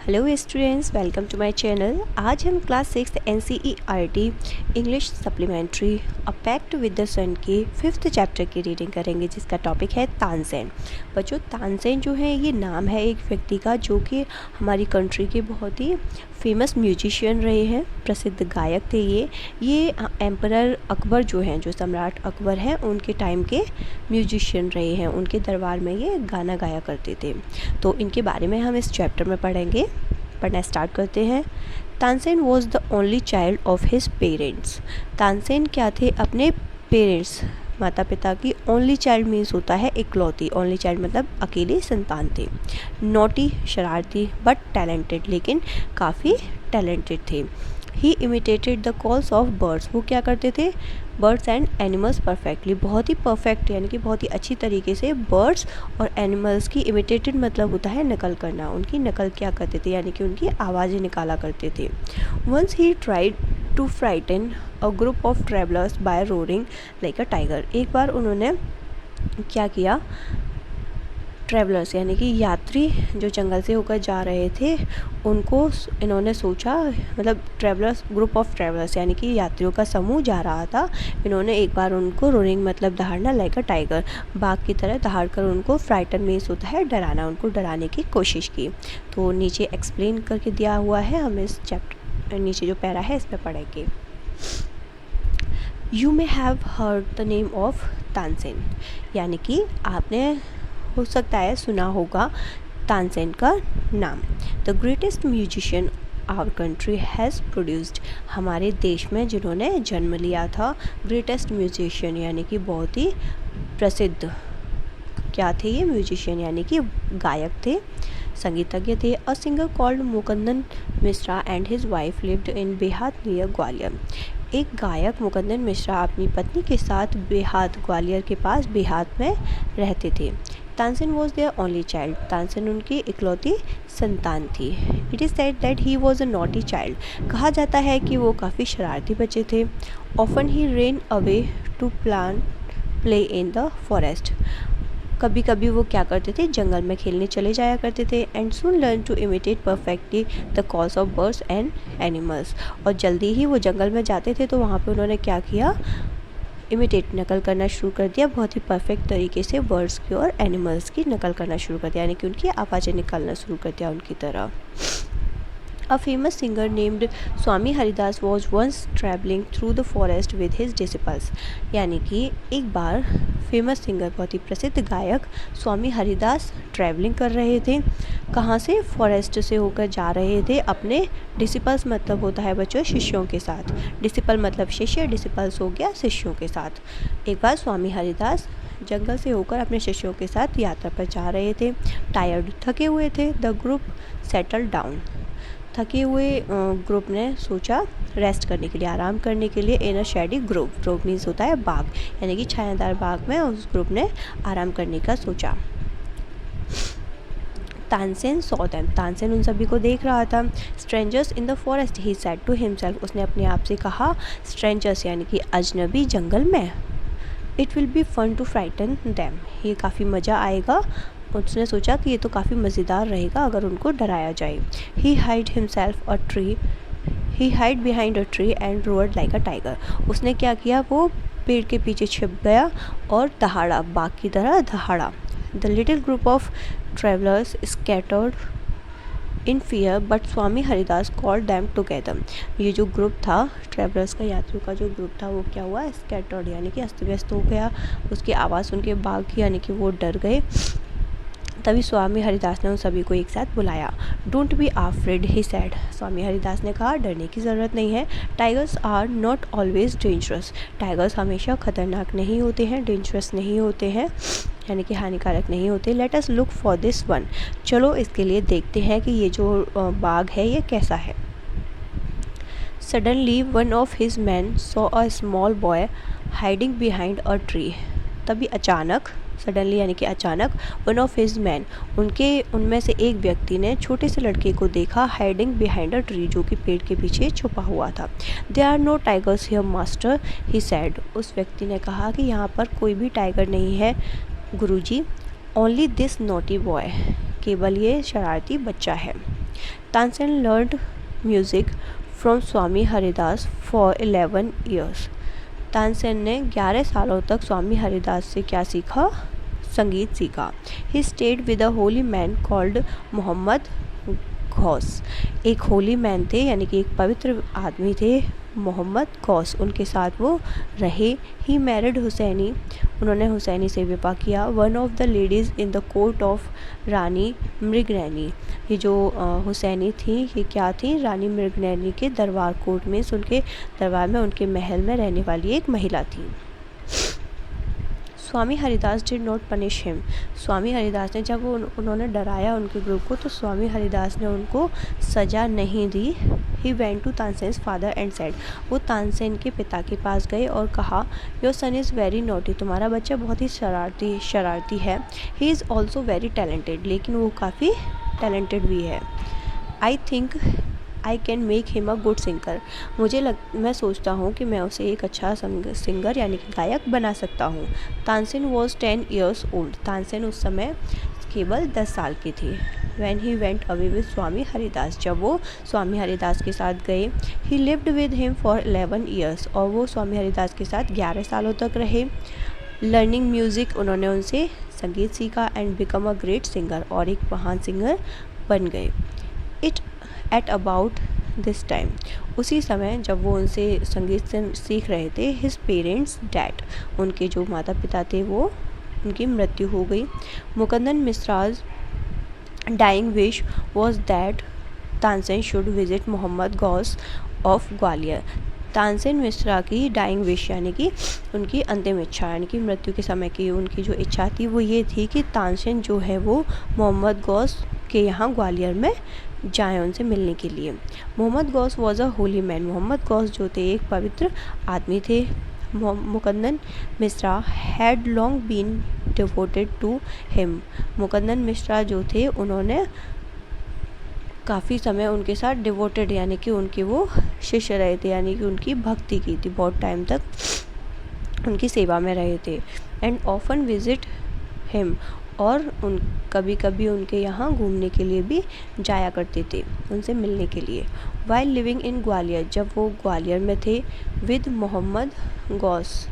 Hello students, welcome to my channel. आज हम class 6 NCERT English supplementary a pact with the sun की 5th chapter की reading करेंगे, जिसका टॉपिक है तानसेन। बच्चों, तानसेन जो है ये नाम है एक व्यक्ति का जो कि हमारी कंट्री के बहुत ही फेमस म्यूजिशियन रहे हैं, प्रसिद्ध गायक थे। ये एम्परर अकबर जो हैं, जो सम्राट अकबर हैं, उनके टाइम के म्यूजिशियन रहे हैं। उनके दरबार में ये गाना गाया करते थे। तो इनके बारे में हम इस चैप्टर में पढ़ना स्टार्ट करते हैं। Tansen was the only child of his parents. Tansen क्या थे? अपने पेरेंट्स, माता पिता की ओनली चाइल्ड मीन्स होता है इकलौती। ओनली चाइल्ड मतलब अकेले संतान थे। नॉटी, शरारती, बट टैलेंटेड, लेकिन काफ़ी टैलेंटेड थे। He imitated the calls of birds. वो क्या करते थे? बर्ड्स एंड एनिमल्स परफेक्टली, बहुत ही परफेक्ट यानी कि बहुत ही अच्छी तरीके से बर्ड्स और एनिमल्स की इमिटेटेड मतलब होता है नकल करना। उनकी नकल क्या करते थे? यानी कि उनकी आवाज़ें निकाला करते थे। Once he tried to frighten a group of travellers by roaring like a tiger. एक बार उन्होंने क्या किया? ट्रैवलर्स यानी कि यात्री जो जंगल से होकर जा रहे थे, उनको इन्होंने सोचा, मतलब ट्रैवलर्स, ग्रुप ऑफ ट्रैवलर्स यानी कि यात्रियों का समूह जा रहा था। इन्होंने एक बार उनको रोरिंग मतलब दहाड़ना, लाइक अ टाइगर, बाघ की तरह दहाड़ कर उनको, फ्राइटन मीन्स होता है डराना, उनको डराने की कोशिश की। तो नीचे एक्सप्लेन करके दिया हुआ है, हम इस चैप्टर नीचे जो पैरा है इस पर पढ़ेंगे। You may have heard the name of Tansen, यानी कि आपने हो सकता है सुना होगा तानसेन का नाम। The greatest musician our country has produced, हमारे देश में जिन्होंने जन्म लिया था। ग्रेटेस्ट म्यूजिशियन यानी कि बहुत ही प्रसिद्ध क्या थे ये? म्यूजिशियन यानी कि गायक थे, संगीतज्ञ थे। A singer called Mukundan Mishra and his wife lived in Behat near Gwalior. एक गायक मुकुंदन मिश्रा अपनी पत्नी के साथ बेहात, ग्वालियर के पास बेहात में रहते थे। Tansen was their only child, Tansen उनकी इकलौती संतान थी। It is said that he was a naughty child, कहा जाता है कि वो काफ़ी शरारती बच्चे थे। Often he ran away to play in the forest, कभी कभी वो क्या करते थे? जंगल में खेलने चले जाया करते थे। And soon learn to imitate perfectly the calls of birds and animals, और जल्दी ही वो जंगल में जाते थे तो वहाँ पे उन्होंने क्या किया? इमिटेट, नकल करना शुरू कर दिया, बहुत ही परफेक्ट तरीके से बर्ड्स की और एनिमल्स की नकल करना शुरू कर दिया, यानी कि उनकी आवाज़ें निकालना शुरू कर दिया उनकी तरह। A famous singer named Swami Haridas was once traveling through the forest with his disciples, यानी कि एक बार फेमस सिंगर, बहुत ही प्रसिद्ध गायक स्वामी हरिदास ट्रैवलिंग कर रहे थे। कहाँ से? फॉरेस्ट से होकर जा रहे थे अपने डिसिपल्स, मतलब होता है बच्चों शिष्यों के साथ। डिसिपल मतलब शिष्य, डिसिपल्स हो गया शिष्यों के साथ। एक बार स्वामी हरिदास जंगल से होकर अपने शिष्यों के साथ यात्रा पर जा रहे थे। टायर्ड, थके हुए थे। द ग्रुप सेटल डाउन, थके हुए ग्रुप ने सोचा रेस्ट करने के लिए, आराम करने के लिए। In a shady group, group means होता है बाग, यानी कि छायादार बाग में उस ग्रुप ने आराम करने का सोचा। तानसेन सॉ देम, तानसेन उन सभी को देख रहा था। Strangers in the forest, he said to himself, उसने अपने आप से कहा, स्ट्रेंजर्स यानी कि अजनबी जंगल में। It will be fun to frighten them, ये काफ़ी मज़ा आएगा। उसने सोचा कि ये तो काफ़ी मज़ेदार रहेगा अगर उनको डराया जाए। He hide himself a tree, he hide behind a tree and roared like a tiger, उसने क्या किया? वो पेड़ के पीछे छिप गया और दहाड़ा, बाघ की तरह दहाड़ा। The little group of travellers scattered in fear but Swami Haridas called them together, ये जो ग्रुप था ट्रैवलर्स का, यात्रियों का जो ग्रुप था, वो क्या हुआ? स्कैटर्ड यानी कि अस्त व्यस्त हो गया। उसकी आवाज़ सुन के बाघ यानी कि वो डर गए। तभी स्वामी हरिदास ने उन सभी को एक साथ बुलाया। Don't be afraid, he said, Swami Haridas ने कहा डरने की ज़रूरत नहीं है। Tigers are not always dangerous, tigers हमेशा खतरनाक नहीं होते हैं, डेंजरस नहीं होते हैं, यानी कि हानिकारक नहीं होते। Let us look for this one, चलो इसके लिए देखते हैं कि ये जो बाघ है ये कैसा है। Suddenly one of his man saw a small boy hiding behind a tree, तभी अचानक, सडनली यानी कि अचानक, वन ऑफ हिज मैन, उनमें से एक व्यक्ति ने छोटे से लड़के को देखा, हाइडिंग बिहाइंड अ ट्री, जो कि पेड़ के पीछे छुपा हुआ था। They are no tigers here master, he said, उस व्यक्ति ने कहा कि यहाँ पर कोई भी टाइगर नहीं है गुरुजी। ओनली दिस नॉटी बॉय, केवल ये शरारती बच्चा है। Tansen learned music from Swami Haridas for 11 years. Tansen ने 11 सालों तक स्वामी हरिदास से क्या सीखा? संगीत सीखा। He stayed with a holy man called Mohammad Ghaus. एक होली मैन थे यानी कि एक पवित्र आदमी थे मोहम्मद गौस, उनके साथ वो रहे। ही मैरिड हुसैनी, उन्होंने हुसैनी से विवाह किया। One of the ladies in the court of Rani Mriganayani. ये जो हुसैनी थी ये क्या थी? रानी मृगनैनी के दरबार कोर्ट में, उनके दरबार में, उनके महल में रहने वाली एक महिला थी। Swami Haridas did not punish him. Swami Haridas ने जब उन्होंने डराया उनके ग्रुप को तो स्वामी हरिदास ने उनको सज़ा नहीं दी। He went to Tansen's father and said, वो तानसेन के पिता के पास गए और कहा, your son is very naughty, तुम्हारा बच्चा बहुत ही शरारती है। He is also very talented, लेकिन वो काफ़ी टैलेंटेड भी है। I think I can make him a good singer, मैं सोचता हूँ कि मैं उसे एक अच्छा सिंगर यानी कि गायक बना सकता हूँ। Tansen was 10 years old, Tansen उस समय केवल 10 साल की थी। When he went away with Swami Haridas, जब वो स्वामी हरिदास के साथ गए। He lived with him for 11 years, और वो स्वामी हरिदास के साथ 11 सालों तक रहे। लर्निंग म्यूज़िक, उन्होंने उनसे संगीत सीखा। And become a great singer, और एक महान सिंगर बन गए। It at about this time, उसी समय जब वो उनसे संगीत से सीख रहे थे, हिज पेरेंट्स डैड, उनके जो माता पिता थे वो उनकी मृत्यु हो गई। Mukundan Mishra's dying wish was that Tansen should visit Mohammad Ghaus of Gwalior. Tansen Mishra की डाइंग विश यानी कि उनकी अंतिम इच्छा, यानी कि मृत्यु के समय की उनकी जो इच्छा थी वो ये थी कि तानसेन जो है वो मोहम्मद गौस के यहाँ ग्वालियर में जाएँ उनसे मिलने के लिए। Mohammad Ghaus was a holy man, Mohammad Ghaus जो थे एक पवित्र आदमी थे। Mukundan Mishra had long been devoted to him, Mukundan Mishra जो थे उन्होंने काफ़ी समय उनके साथ डिवोटेड यानी कि उनके वो शिष्य रहे थे, यानी कि उनकी भक्ति की थी, बहुत टाइम तक उनकी सेवा में रहे थे। एंड ऑफन विजिट हिम, और कभी कभी उनके यहाँ घूमने के लिए भी जाया करते थे, उनसे मिलने के लिए। वाइल लिविंग इन ग्वालियर, जब वो ग्वालियर में थे। With Mohammad Ghaus,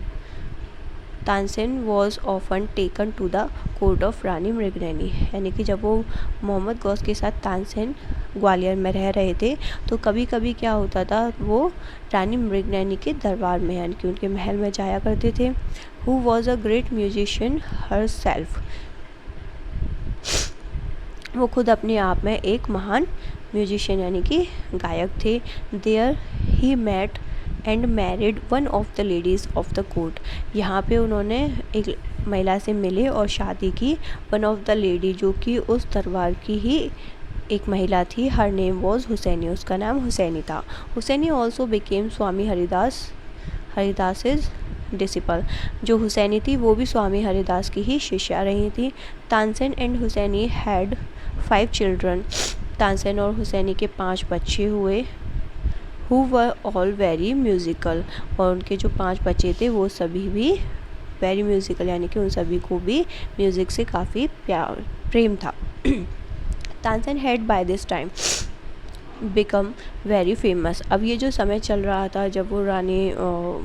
Tansen was often taken to the court of Rani Mriganayani, यानी कि जब वो मोहम्मद गौस के साथ तानसेन ग्वालियर में रह रहे थे तो कभी कभी क्या होता था, वो रानी मृगनैनी के दरबार में यानी कि उनके महल में जाया करते थे। Who was a great musician her self, वो खुद अपने आप में एक महान म्यूजिशियन यानी कि गायक थे। There he met and married one of the ladies of the court, यहाँ पे उन्होंने एक महिला से मिले और शादी की। वन ऑफ द लेडी, जो कि उस दरबार की ही एक महिला थी। हर नेम वॉज हुसैनी, उसका नाम हुसैनी था। Husaini also became Swami Haridas is disciple, जो हुसैनी थी वो भी स्वामी हरिदास की ही शिष्या रही थी। Tansen and Husaini had 5 children, Tansen और हुसैनी के 5 बच्चे हुए। Who were all very musical, और उनके जो 5 बच्चे थे वो सभी भी वेरी म्यूज़िकल, यानी कि उन सभी को भी म्यूज़िक से काफ़ी प्रेम था। Tansen had by this time become very famous, अब ये जो समय चल रहा था जब वो रानी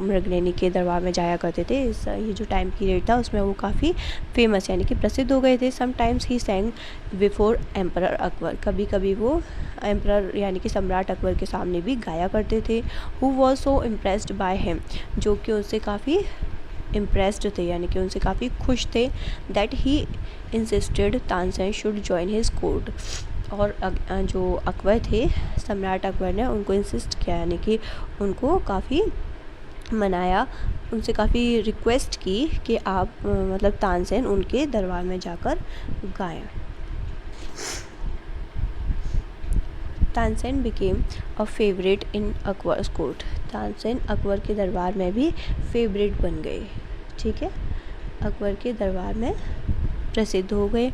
मृगनैनी के दरबार में जाया करते थे, ये जो टाइम पीरियड था उसमें वो काफ़ी फेमस यानी कि प्रसिद्ध हो गए थे। Sometimes he सैंग before emperor Akbar, कभी कभी वो एम्परर यानी कि सम्राट अकबर के सामने भी गाया करते थे। Who was so impressed by him, जो कि उनसे काफ़ी इम्प्रेस्ड थे यानी कि उनसे काफ़ी खुश थे। That he insisted Tansen should join his court, और जो अकबर थे सम्राट अकबर ने उनको इंसिस्ट किया यानी कि उनको काफ़ी मनाया, उनसे काफ़ी रिक्वेस्ट की कि आप मतलब तानसेन उनके दरबार में जाकर गाएं। Tansen became a favourite in Akbar's court, Tansen Akbar के दरबार में भी फेवरेट बन गए। ठीक है, अकबर के दरबार में प्रसिद्ध हो गए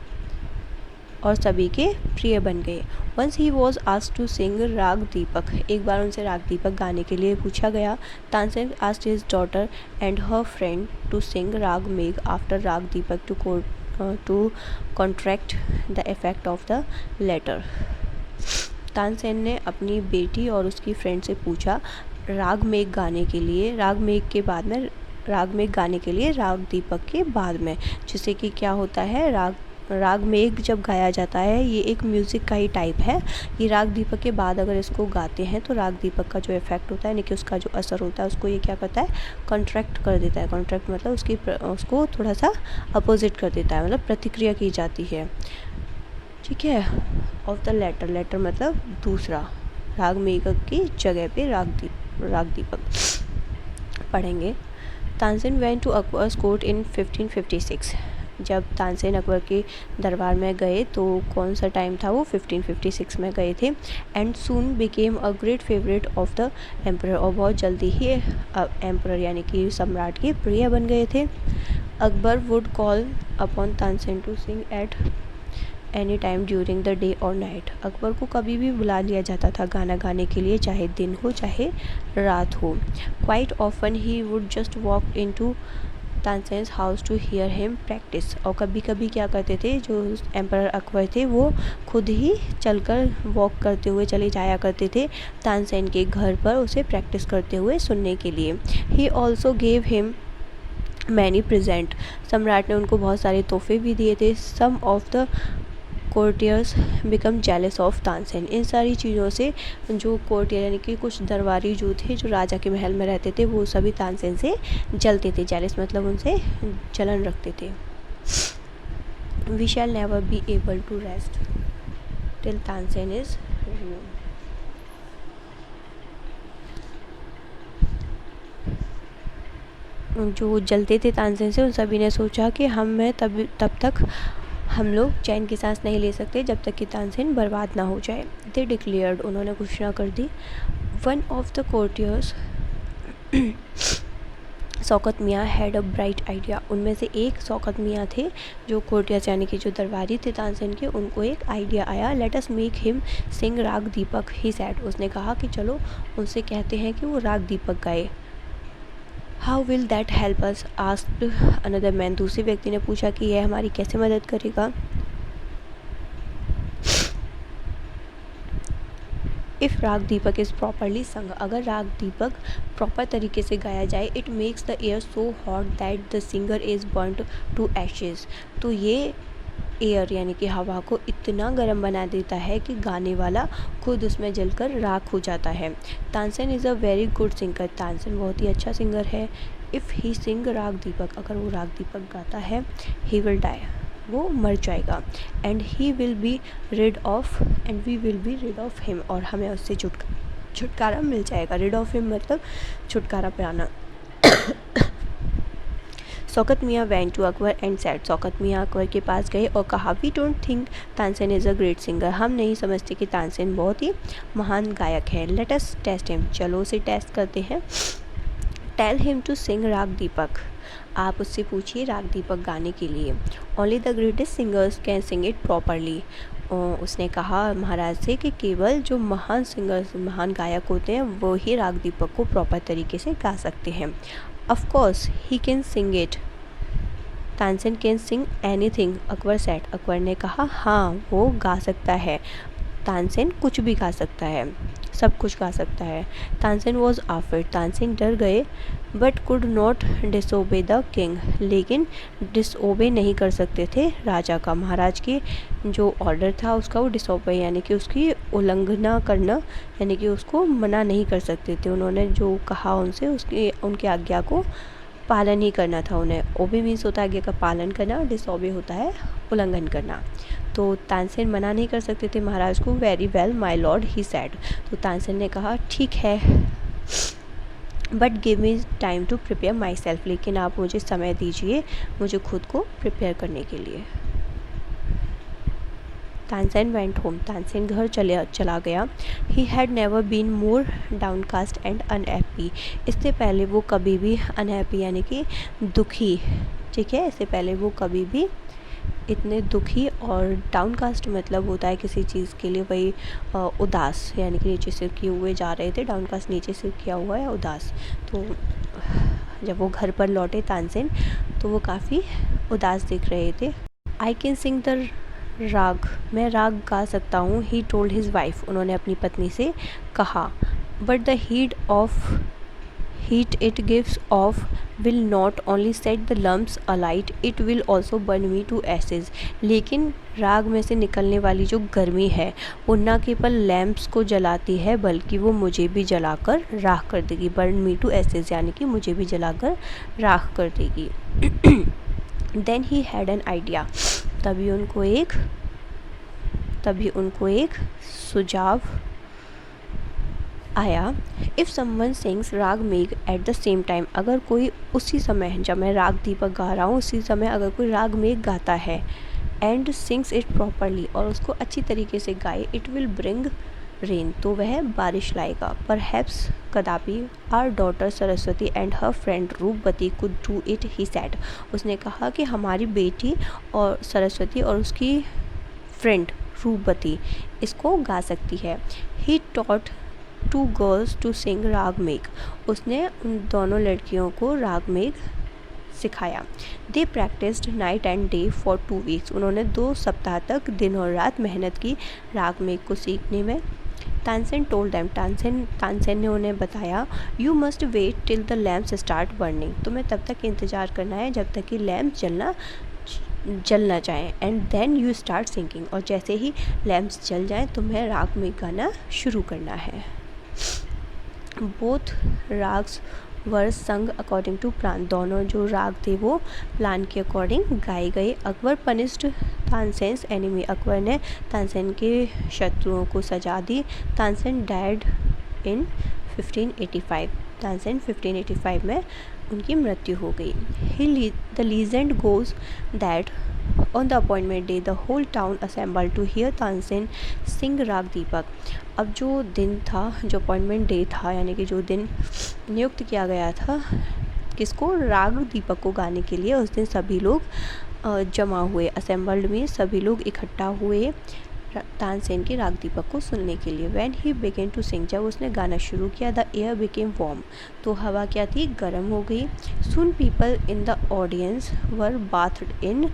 और सभी के प्रिय बन गए। Once he was asked to sing राग दीपक, एक बार उनसे राग दीपक गाने के लिए पूछा गया। Tansen asked his daughter and her friend to sing राग Megh after raag Deepak to contract the effect of the latter. Tansen ने अपनी बेटी और उसकी फ्रेंड से पूछा राग मेघ गाने के लिए, राग मेघ गाने के लिए राग दीपक के बाद में, जिससे कि क्या होता है, राग मेघ जब गाया जाता है ये एक म्यूज़िक का ही टाइप है। ये राग दीपक के बाद अगर इसको गाते हैं तो राग दीपक का जो इफ़ेक्ट होता है, यानी कि उसका जो असर होता है उसको ये क्या करता है, कॉन्ट्रैक्ट कर देता है। कॉन्ट्रैक्ट मतलब उसको थोड़ा सा अपोजिट कर देता है, मतलब प्रतिक्रिया की जाती है, ठीक है। ऑफ द लेटर मतलब दूसरा, राग मेघ की जगह पे राग दीपक पढ़ेंगे। Tansen went to Akbar's court in 1556। जब तानसेन अकबर के दरबार में गए तो कौन सा टाइम था, वो 1556 में गए थे। And soon became a great favourite of the emperor, और बहुत जल्दी ही एम्परर यानी कि सम्राट के प्रिय बन गए थे। Akbar would call upon Tansen to sing at any time during the day और नाइट। अकबर को कभी भी बुला लिया जाता था गाना गाने के लिए, चाहे दिन हो चाहे रात हो। Quite often he would just walk in to Tansen's house to hear him practise, और कभी कभी क्या करते थे, जो एम्परर अकबर थे वो खुद ही चलकर वॉक करते हुए चले जाया करते थे तानसेन के घर पर, उसे प्रैक्टिस करते हुए सुनने के लिए। He also gave him many present, सम्राट ने उनको बहुत सारे तोहफे भी दिए थे। Some of the courtiers become jealous of Tansen, इन सारी चीज़ों से जो कोर्टियर यानी कि कुछ दरबारी जो थे, जो राजा के महल में रहते थे, वो सभी तानसेन से जलते थे। जेलस मतलब उनसे जलन रखते थे। We shall never be able to rest till Tansen is ruled. जो जलते थे तानसेन से, उन सभी ने सोचा कि तब तक हम लोग चैन की सांस नहीं ले सकते जब तक कि तानसेन बर्बाद ना हो जाए। दे डिक्लेयर्ड, उन्होंने घोषणा कर दी। One of the courtiers Shaukat Miyan had a bright idea, उनमें से एक शौकत मियाँ थे, जो कोर्टियर्स यानी कि जो दरबारी थे तानसेन के, उनको एक आइडिया आया। लेट अस मेक हिम सिंग राग दीपक, ही सैड, उसने कहा कि चलो उनसे कहते हैं कि वो राग दीपक गाए। How will that help us, asked another man, दूसरे व्यक्ति ने पूछा कि यह हमारी कैसे मदद करेगा। इफ़ राग दीपक इज़ प्रॉपरली संग, अगर राग दीपक प्रॉपर तरीके से गाया जाए, it makes the air so hot that the singer is burned to ashes, तो ये एयर यानी कि हवा को इतना गर्म बना देता है कि गाने वाला खुद उसमें जलकर राख हो जाता है। Tansen is a very good singer, Tansen बहुत ही अच्छा सिंगर है। इफ़ ही सिंग राग दीपक, अगर वो राग दीपक गाता है, ही विल डाई, वो मर जाएगा। And he will be rid of and we will be rid of him, और हमें उससे छुटकारा मिल जाएगा। रिड ऑफ हिम मतलब छुटकारा पाना। शौकत मियाँ went to Akbar and said, Shaukat मियाँ अकबर के पास गए और कहा, we don't think Tansen is a great singer, हम नहीं समझते कि तानसेन बहुत ही महान गायक है। लेट अस टेस्ट हिम, चलो उसे टेस्ट करते हैं। टेल हिम टू सिंग राग दीपक, आप उससे पूछिए राग दीपक गाने के लिए। Only the greatest singers can sing it properly, उसने कहा महाराज से कि केवल जो महान सिंगर्स, महान गायक होते हैं, वो ही राग दीपक को प्रॉपर तरीके से गा सकते हैं। Of course he can sing it, Tansen can sing anything, Akbar said, Akbar ने कहा हाँ वो गा सकता है, तानसेन कुछ भी गा सकता है, सब कुछ गा सकता है। तानसेन वॉज आफ्रेड, तानसेन डर गए। But could not disobey the king, लेकिन डिसओबे नहीं कर सकते थे राजा का, महाराज के जो ऑर्डर था उसका वो डिसोबे यानी कि उसकी उल्लंघना करना, यानी कि उसको मना नहीं कर सकते थे। उन्होंने जो कहा उनसे उनके आज्ञा को पालन ही करना था उन्हें। ओबे मीन्स होता है आज्ञा का पालन करना, डिसओबे होता है उल्लंघन करना। तो तानसेन मना नहीं कर सकते थे महाराज को। Very well my lord he said, तो तानसेन ने कहा ठीक है, but give me time to prepare myself, लेकिन आप मुझे समय दीजिए मुझे खुद को प्रिपेयर करने के लिए। तानसेन वेंट होम, तानसेन घर चला गया। He had never been more downcast and unhappy, इससे पहले वो कभी भी अनहैप्पी यानी कि दुखी, ठीक है, इससे पहले वो कभी भी इतने दुखी, और डाउनकास्ट मतलब होता है किसी चीज़ के लिए वही उदास, यानी कि नीचे सिर किए हुए जा रहे थे, डाउनकास्ट नीचे सिर किया हुआ है उदास। तो जब वो घर पर लौटे तानसेन तो वो काफ़ी उदास दिख रहे थे। आई कैन सिंग द राग मैं राग गा सकता हूँ। ही टोल्ड हिज वाइफ उन्होंने अपनी पत्नी से कहा। But the heat it gives off will not only set the lamps alight it will also burn me to ashes. लेकिन राग में से निकलने वाली जो गर्मी है वो न केवल लैम्प्स को जलाती है बल्कि वो मुझे भी जलाकर राख कर देगी। बर्न मी टू एसेज यानी कि मुझे भी जलाकर राख कर देगी। Then he had an idea तभी उनको एक सुझाव आया। इफ़ समवन सिंग्स राग मेघ एट द सेम टाइम अगर कोई उसी समय जब मैं राग दीपक गा रहा हूँ उसी समय अगर कोई राग मेघ गाता है एंड सिंग्स इट प्रॉपरली और उसको अच्छी तरीके से गाए इट विल ब्रिंग रेन तो वह बारिश लाएगा। परहैप्स कदापि our daughter Saraswati and her friend Roopvati could do it he said. उसने कहा कि हमारी बेटी और सरस्वती और उसकी फ्रेंड रूपवती इसको गा सकती है। He taught 2 girls to sing राग मेघ उसने उन दोनों लड़कियों को राग मेघ सिखाया। They practised night and day for 2 weeks उन्होंने 2 सप्ताह तक दिन और रात मेहनत की राग मेघ को सीखने में। तानसेन टोल्ड देम तानसेन ने उन्हें बताया you must wait till the lamps start burning तुम्हें तब तक इंतज़ार करना है जब तक कि लैम्प जलना चाहें and then you start singing और जैसे ही लैम्प्स जल जाएं तुम्हें राग में गाना शुरू करना है। बोथ राग्स वर संग अकॉर्डिंग टू प्लान दोनों जो राग थे वो प्लान के अकॉर्डिंग गाए गए। अकबर पनिश्ड तानसेन्स एनिमी अकबर ने तानसेन के शत्रुओं को सजा दी। तानसेन डायड इन 1585 तानसेन 1585 में उनकी मृत्यु हो गई। The legend goes that on the appointment day the whole town assemble to hear Tansen sing राग दीपक। अब जो दिन था जो अपॉइंटमेंट डे था यानी कि जो दिन नियुक्त किया गया था किसको राग दीपक को गाने के लिए उस दिन सभी लोग जमा हुए। असेंबल्ड में सभी लोग इकट्ठा हुए तानसेन के राग दीपक को सुनने के लिए। When he began to sing जब उसने गाना शुरू किया द एयर बिकेम वार्म तो हवा क्या थी गर्म हो गई। Soon people in the audience were bathed in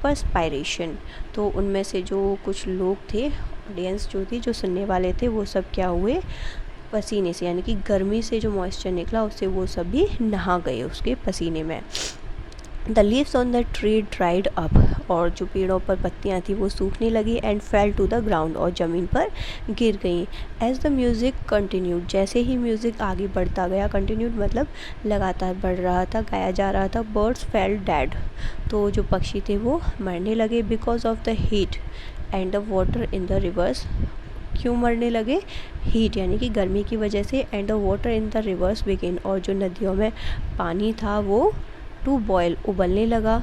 perspiration तो उनमें से जो कुछ लोग थे ऑडियंस जो थी जो सुनने वाले थे वो सब क्या हुए पसीने से यानी कि गर्मी से जो मॉइस्चर निकला उससे वो सभी नहा गए उसके पसीने में। The leaves on the tree dried up और जो पेड़ों पर पत्तियां थी वो सूखने लगी and fell to the ground और ज़मीन पर गिर गई। एज द म्यूज़िक कंटिन्यूड जैसे ही म्यूज़िक आगे बढ़ता गया कंटिन्यूड मतलब लगातार बढ़ रहा था गाया जा रहा था। बर्ड्स फेल डेड तो जो पक्षी थे वो मरने लगे because of the heat and the water in the reverse क्यों मरने लगे हीट यानी कि गर्मी की वजह से and the water in the reverse begin और जो नदियों में पानी था वो टू बॉयल उबलने लगा।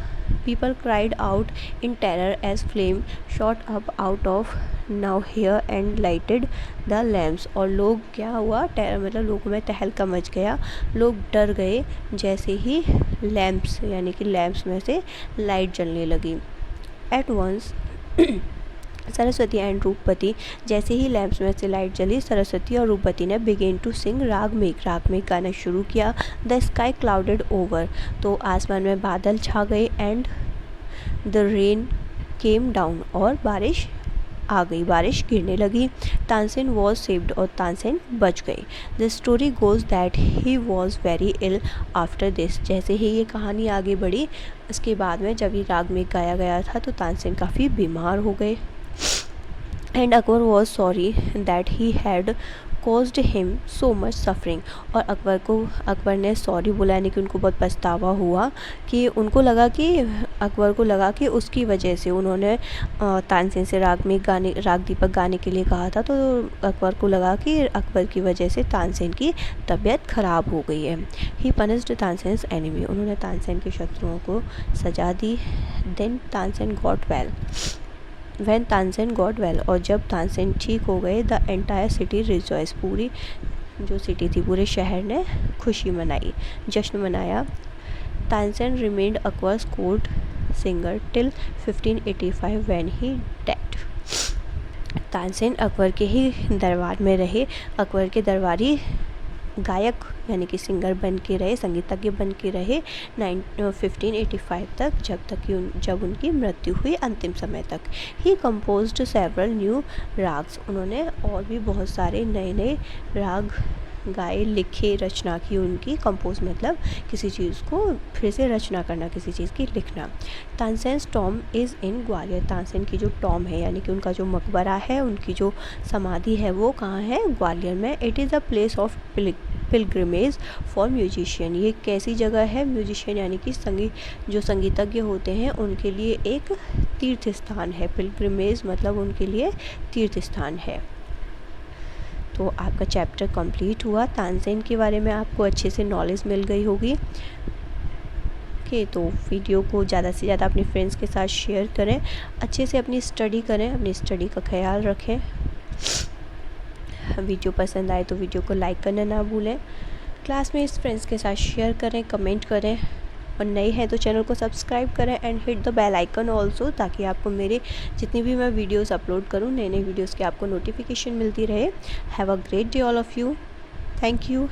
People cried out in terror as flame shot up out of now hair and lighted the lamps और लोग क्या हुआ टेरर मतलब लोगों में तहलका मच गया लोग डर गए जैसे ही लैम्प्स यानी कि लैम्प्स में से लाइट जलने लगी। एट वंस सरस्वती एंड रूपवती जैसे ही लैम्प्स में से लाइट जली सरस्वती और रूपवती ने बिगेन टू सिंग राग मेघ गाना शुरू किया। द स्काई क्लाउडेड ओवर तो आसमान में बादल छा गए and the rain came down और बारिश आ गई बारिश गिरने लगी। तानसेन वॉज सेव्ड और तानसेन बच गए। The story goes that he was very ill after this जैसे ही ये कहानी आगे बढ़ी इसके बाद में जब ये राग मेघ गाया गया था तो तानसेन काफ़ी बीमार हो गए। And Akbar was sorry that he had caused him so much suffering और अकबर ने सॉरी बोला यानी कि उनको बहुत पछतावा हुआ कि अकबर को लगा कि उसकी वजह से उन्होंने तानसेन से राग दीपक गाने के लिए कहा था तो अकबर को लगा कि अकबर की वजह से तानसेन की तबीयत ख़राब हो गई है। ही पनिश्ड तानसेन्स एनिमी उन्होंने तानसेन के शत्रुओं को सजा दी। Then Tansen got well when Tansen got well और जब तानसेन ठीक हो गए द एंटायर सिटी रिजॉइस पूरी जो सिटी थी पूरे शहर ने खुशी मनाई जश्न मनाया। Tansen remained Akbar's court singer till 1585 when he dead Tansen Akbar के ही दरबार में रहे अकबर के दरबारी गायक यानी कि सिंगर बन के रहे, संगीतज्ञ बन के रहे 1585 तक, जब उनकी मृत्यु हुई अंतिम समय तक। ही कंपोज्ड सेवरल न्यू राग्स, उन्होंने और भी बहुत सारे नए नए राग गाए, लिखे, रचना की उनकी। कंपोज मतलब किसी चीज़ को फिर से रचना करना, किसी चीज़ की लिखना। Tansen's Tom is in Gwalior, Tansen की जो टॉम है यानी कि उनका जो मकबरा है, उनकी जो समाधि है वो कहाँ है? ग्वालियर में। It is a place of pilgrimage for musician, ये कैसी जगह है? म्यूजिशियन यानी कि जो संगीतज्ञ होते हैं उनके लिए एक तीर्थ स्थान है। पिलग्रिमेज मतलब उनके लिए तीर्थ स्थान है। तो आपका चैप्टर कंप्लीट हुआ। तानसेन के बारे में आपको अच्छे से नॉलेज मिल गई होगी। ओके, तो वीडियो को ज़्यादा से ज़्यादा अपने फ्रेंड्स के साथ शेयर करें, अच्छे से अपनी स्टडी करें, अपनी स्टडी का ख्याल रखें। वीडियो पसंद आए तो वीडियो को लाइक करना ना भूलें, क्लास में इस फ्रेंड्स के साथ शेयर करें, कमेंट करें, और नए हैं तो चैनल को सब्सक्राइब करें and hit the bell icon also, ताकि आपको मेरे जितनी भी मैं वीडियोस अपलोड करूं, नए नए वीडियोस की आपको नोटिफिकेशन मिलती रहे। Have a great day all of you. Thank you.